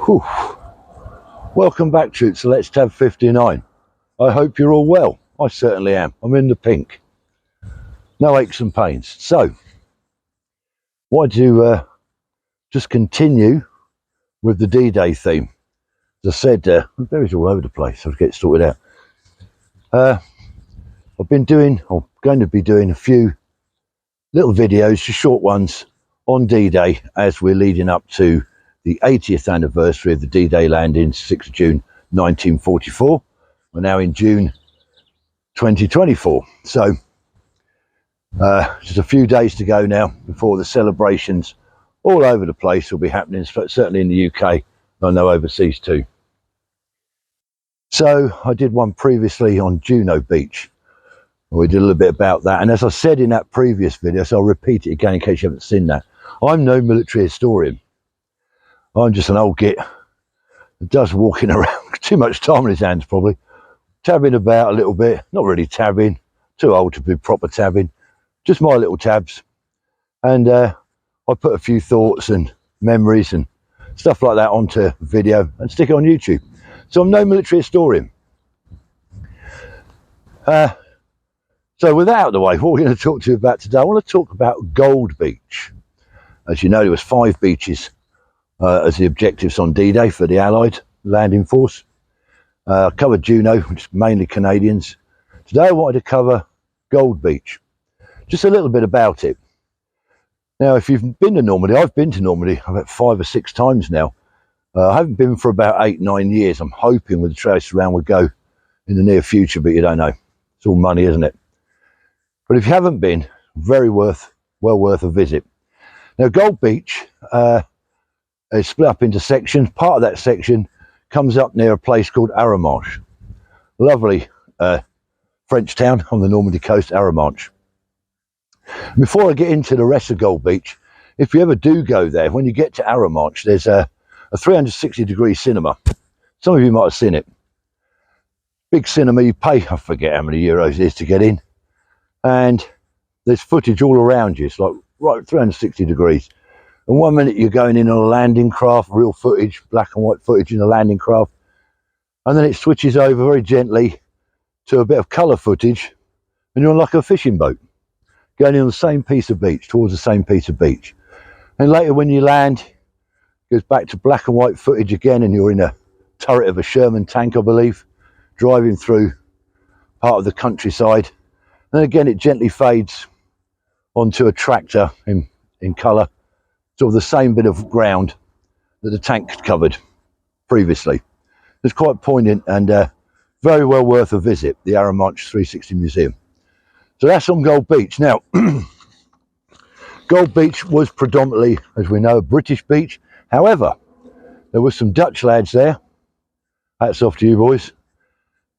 Whew. Welcome back, troops, to Let's Tab 59. I hope you're all well. I certainly am. I'm in the pink. No aches and pains. So, wanted to just continue with the D-Day theme. As I said, berries all over the place. I'll get sorted out. I've been doing, or going to be doing, a few little videos, just short ones, on D-Day as we're leading up to the 80th anniversary of the D-Day landing, 6th of June 1944. We're now in June 2024. So just a few days to go now before the celebrations all over the place will be happening, certainly in the UK, I know overseas too. So I did one previously on Juno Beach. We did a little bit about that, and as I said in that previous video, so I'll repeat it again in case you haven't seen that, I'm no military historian. I'm just an old git that does walking around, too much time on his hands probably, tabbing about a little bit, not really tabbing, too old to be proper tabbing, just my little tabs. And I put a few thoughts and memories and stuff like that onto video and stick it on YouTube. So I'm no military historian. So with that out of the way, what we're going to talk to you about today, I want to talk about Gold Beach. As you know, there was 5 beaches as the objectives on D-Day for the Allied landing force. I covered Juno, which is mainly Canadians. Today I wanted to cover Gold Beach. Just a little bit about it. Now, if you've been to Normandy, I've been to Normandy about 5 or 6 times now. I haven't been for about 8-9 years. I'm hoping with the trace around we'll go in the near future, but you don't know. It's all money, isn't it? But if you haven't been, well worth a visit. Now, Gold Beach is split up into sections. Part of that section comes up near a place called Arromanches. Lovely French town on the Normandy coast, Arromanches. Before I get into the rest of Gold Beach, if you ever do go there, when you get to Arromanches, there's a 360-degree cinema. Some of you might have seen it. Big cinema, you pay, I forget how many euros it is to get in. And there's footage all around you. It's like right 360 degrees. And 1 minute you're going in on a landing craft, real footage, black and white footage in a landing craft. And then it switches over very gently to a bit of colour footage. And you're on like a fishing boat, going in on the same piece of beach, towards the same piece of beach. And later when you land, it goes back to black and white footage again, and you're in a turret of a Sherman tank, I believe, driving through part of the countryside. And again, it gently fades onto a tractor in colour, sort of the same bit of ground that the tank covered previously. It's quite poignant and very well worth a visit, the Arromanches 360 Museum. So that's on Gold Beach. Now, Gold Beach was predominantly, as we know, a British beach. However, there were some Dutch lads there. Hats off to you boys.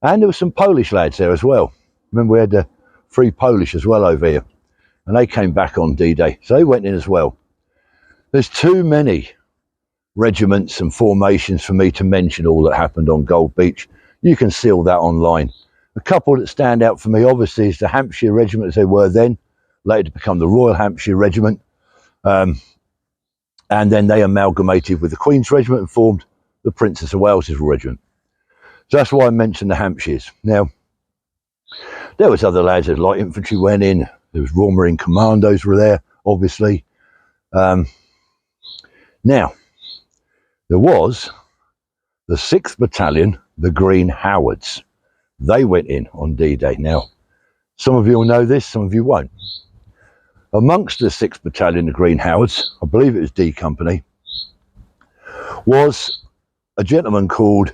And there were some Polish lads there as well. Remember, we had the Free Polish as well over here. And they came back on D-Day. So they went in as well. There's too many regiments and formations for me to mention all that happened on Gold Beach. You can see all that online. A couple that stand out for me, obviously, is the Hampshire Regiment, as they were then, later to become the Royal Hampshire Regiment. And then they amalgamated with the Queen's Regiment and formed the Princess of Wales's Regiment. So that's why I mentioned the Hampshires. Now, there was other lads that light infantry went in. There was Royal Marine Commandos were there, obviously. Now, there was the 6th Battalion, the Green Howards. They went in on D-Day. Now, some of you will know this, some of you won't. Amongst the 6th Battalion, the Green Howards, I believe it was D Company, was a gentleman called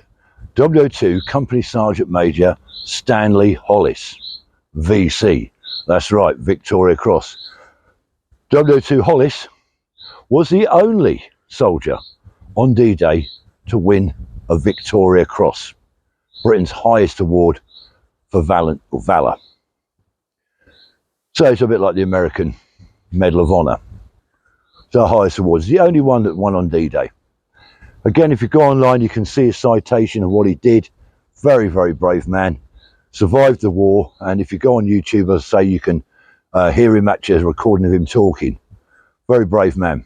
W02 Company Sergeant Major Stanley Hollis, VC. That's right, Victoria Cross. W02 Hollis was the only soldier on D-Day to win a Victoria Cross, Britain's highest award for valour. So it's a bit like the American Medal of Honor. So the highest award. It's the only one that won on D-Day. Again, if you go online, you can see a citation of what he did. Very, very brave man. Survived the war. And if you go on YouTube, as I say, you can hear him actually as a recording of him talking. Very brave man.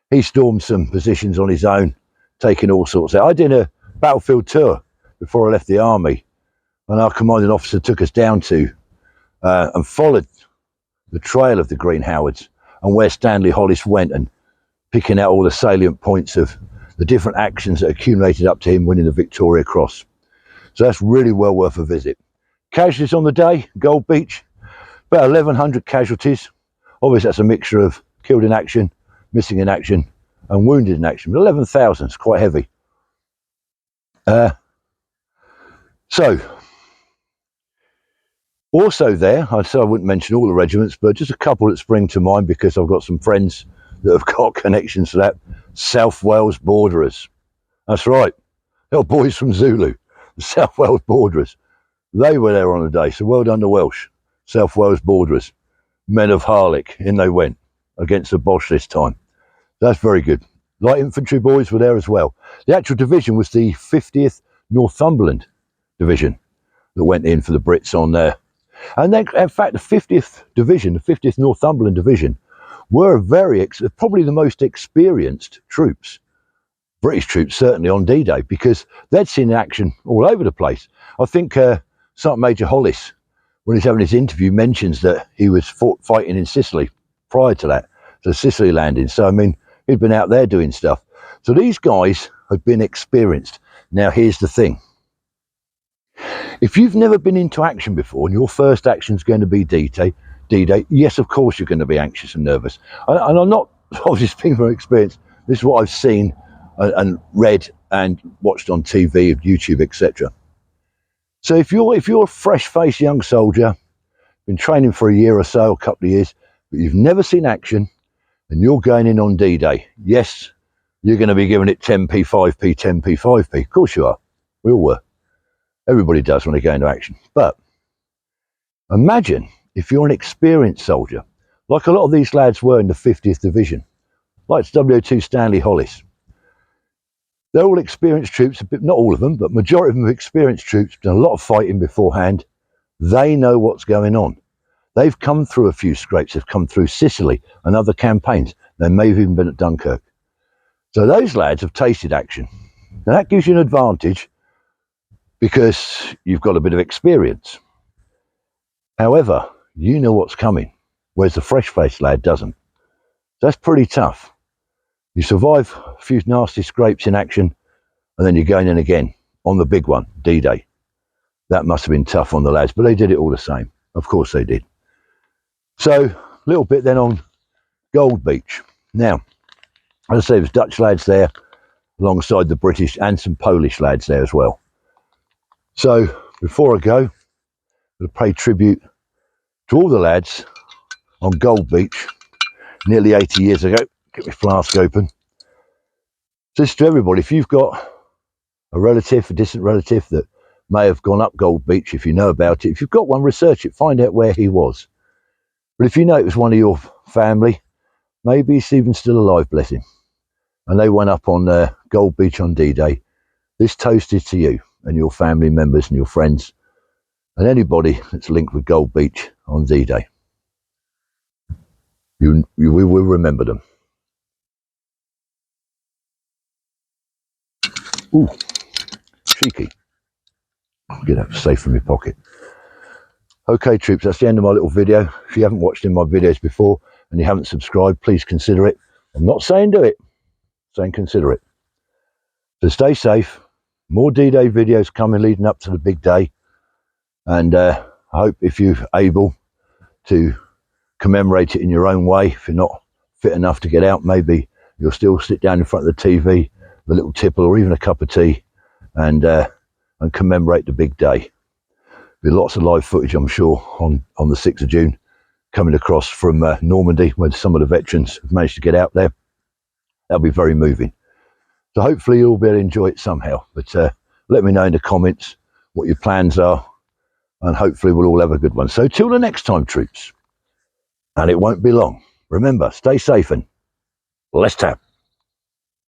He stormed some positions on his own, taking all sorts out. I did a battlefield tour before I left the army, and our commanding officer took us down to and followed the trail of the Green Howards and where Stanley Hollis went, and picking out all the salient points of the different actions that accumulated up to him winning the Victoria Cross. So that's really well worth a visit. Casualties on the day, Gold Beach, about 1,100 casualties. Obviously that's a mixture of killed in action, missing in action and wounded in action, but 11,000 is quite heavy. So also there, I said I wouldn't mention all the regiments, but just a couple that spring to mind because I've got some friends that have got connections to that. South Wales Borderers. That's right. They're boys from Zulu, the South Wales Borderers. They were there on the day, so well done to Welsh. South Wales Borderers. Men of Harlech, in they went against the Boche this time. That's very good. Light infantry boys were there as well. The actual division was the 50th Northumberland Division that went in for the Brits on there. And then, in fact, the 50th Division, the 50th Northumberland Division, were probably the most experienced troops, British troops certainly, on D-Day, because they'd seen action all over the place. I think Sergeant Major Hollis, when he's having his interview, mentions that he was fighting in Sicily prior to that, the Sicily landing. So, I mean, he'd been out there doing stuff. So these guys had been experienced. Now, here's the thing. If you've never been into action before and your first action is going to be D-Day, yes, of course you're going to be anxious and nervous. And I'm not obviously speaking from experience. This is what I've seen and read and watched on TV, YouTube, etc. So if you're a fresh-faced young soldier, been training for a year or so, a couple of years, but you've never seen action and you're going in on D-Day, yes, you're going to be giving it 10p, 5p, 10p, 5p. Of course you are. We all were. Everybody does when they go into action. But imagine if you're an experienced soldier, like a lot of these lads were in the 50th Division, like WO2 Stanley Hollis. They're all experienced troops, not all of them, but majority of them are experienced troops, done a lot of fighting beforehand. They know what's going on. They've come through a few scrapes. They've come through Sicily and other campaigns. They may have even been at Dunkirk. So those lads have tasted action. Now that gives you an advantage because you've got a bit of experience. However, you know what's coming, whereas the fresh-faced lad doesn't. That's pretty tough. You survive a few nasty scrapes in action, and then you're going in again on the big one, D-Day. That must have been tough on the lads, but they did it all the same. Of course they did. So, a little bit then on Gold Beach. Now, as I say, there's Dutch lads there, alongside the British, and some Polish lads there as well. So, before I go, I'm going to pay tribute to all the lads on Gold Beach nearly 80 years ago. Get my flask open. Just to everybody, if you've got a relative, a distant relative that may have gone up Gold Beach, if you know about it, if you've got one, research it, find out where he was. But if you know it was one of your family, maybe he's even still alive, bless him. And they went up on Gold Beach on D-Day. This toast is to you and your family members and your friends and anybody that's linked with Gold Beach on D-Day. We will remember them. Ooh, cheeky. I'll get that safe from my pocket. Okay, troops, that's the end of my little video. If you haven't watched my videos before and you haven't subscribed, please consider it. I'm not saying do it, I'm saying consider it. So stay safe. More D-Day videos coming leading up to the big day. And I hope if you're able to commemorate it in your own way, if you're not fit enough to get out, maybe you'll still sit down in front of the TV, a little tipple or even a cup of tea, and commemorate the big day. There'll be lots of live footage, I'm sure, on the 6th of June, coming across from Normandy, where some of the veterans have managed to get out there. That'll be very moving. So hopefully you'll be able to enjoy it somehow. But let me know in the comments what your plans are, and hopefully we'll all have a good one. So till the next time, troops, and it won't be long. Remember, stay safe and let's tap.